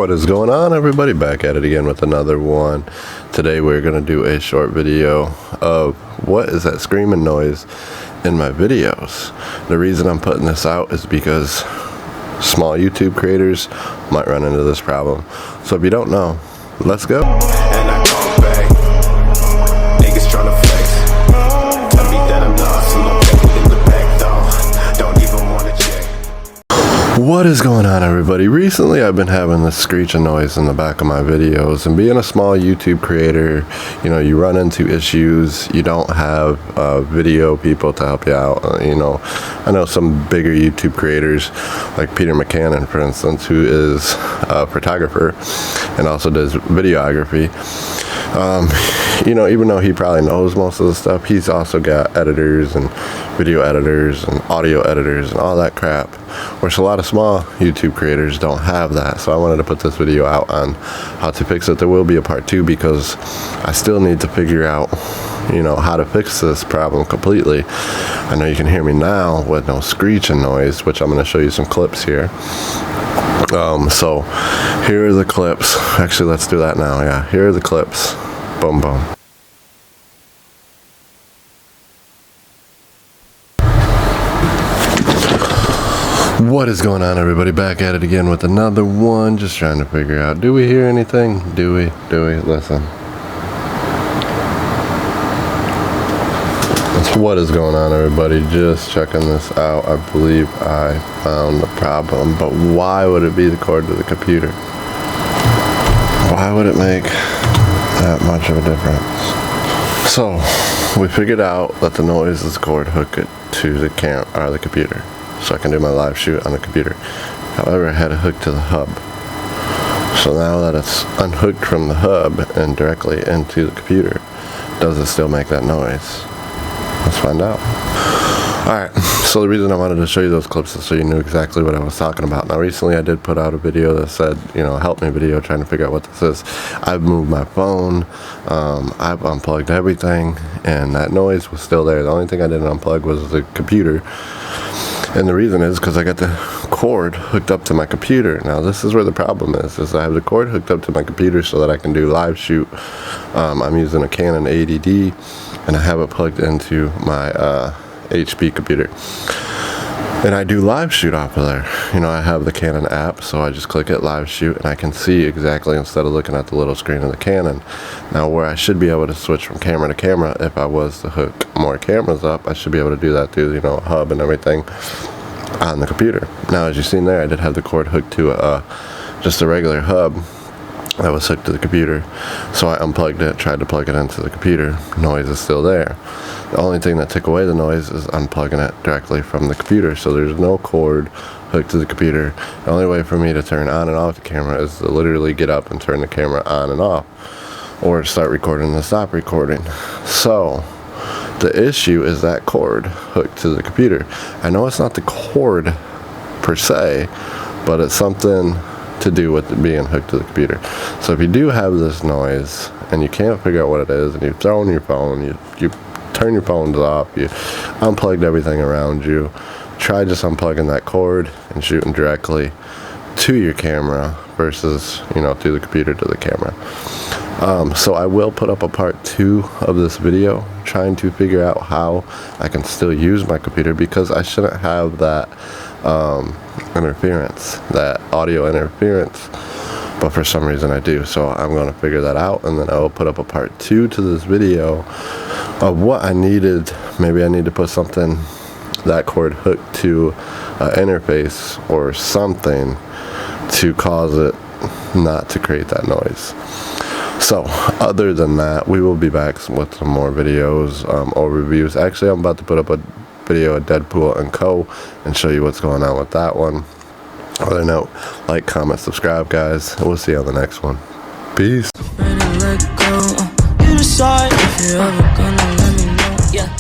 What is going on, everybody? Back at it again with another one. Today we're going to do a short video of what is that screaming noise in my videos. The reason I'm putting this out is because small YouTube creators might run into this problem. So if you don't know, let's go. And I call back. Niggas trying to flex. Tell me that I'm lost and I'm checking in the back though. Don't even want to check. What is going on, everybody? Recently I've been having this screeching noise in the back of my videos, and being a small YouTube creator, you know, you run into issues. You don't have video people to help you out. I know some bigger YouTube creators like Peter McCannon, for instance, who is a photographer and also does videography. Even though he probably knows most of the stuff, he's also got editors and video editors and audio editors and all that crap, which a lot of small YouTube creators don't have that. So I wanted to put this video out on how to fix it. There will be a part 2 because I still need to figure out, how to fix this problem completely. I know you can hear me now with no screeching noise, which I'm going to show you some clips here. So here are the clips. Actually, let's do that now. Yeah, here are the clips. Boom, boom. What is going on, everybody? Back at it again with another one. Just trying to figure out, do we hear anything? Do we? Listen. What is going on, everybody? Just checking this out. I believe I found the problem, but why would it be the cord to the computer? Why would it make that much of a difference? So we figured out that the noise is cord hooked to the computer, so I can do my live shoot on the computer. However, I had it hooked to the hub. So now that it's unhooked from the hub and directly into the computer, does it still make that noise? Let's find out. Alright, so the reason I wanted to show you those clips is so you knew exactly what I was talking about. Now recently I did put out a video that said, help me video, trying to figure out what this is. I've moved my phone, I've unplugged everything, and that noise was still there. The only thing I didn't unplug was the computer. And the reason is because I got the cord hooked up to my computer. Now this is where the problem is I have the cord hooked up to my computer so that I can do live shoot. I'm using a Canon 80D, and I have it plugged into my HP computer. And I do live shoot off of there. I have the Canon app, so I just click it, live shoot, and I can see exactly instead of looking at the little screen of the Canon. Now where I should be able to switch from camera to camera, if I was to hook more cameras up, I should be able to do that through, a hub and everything on the computer. Now as you've seen there, I did have the cord hooked to just a regular hub that was hooked to the computer. So I unplugged it, tried to plug it into the computer. Noise is still there. The only thing that took away the noise is unplugging it directly from the computer. So there's no cord hooked to the computer. The only way for me to turn on and off the camera is to literally get up and turn the camera on and off, or start recording and stop recording. So the issue is that cord hooked to the computer. I know it's not the cord per se, but it's something to do with it being hooked to the computer. So if you do have this noise and you can't figure out what it is, and you've thrown your phone, you turn your phones off, you unplugged everything around you, try just unplugging that cord and shooting directly to your camera versus through the computer to the camera. So I will put up a part 2 of this video trying to figure out how I can still use my computer, because I shouldn't have that interference, that audio interference, but for some reason I do. So I'm going to figure that out, and then I will put up a part 2 to this video of what I needed. Maybe I need to put something, that cord hooked to an interface or something to cause it not to create that noise. So other than that, we will be back with some more videos, overviews. Actually, I'm about to put up a video of Deadpool and Co. and show you what's going on with that one. Other note, like, comment, subscribe, guys. We'll see you on the next one. Peace. You decide if you're ever gonna let me know. Yeah.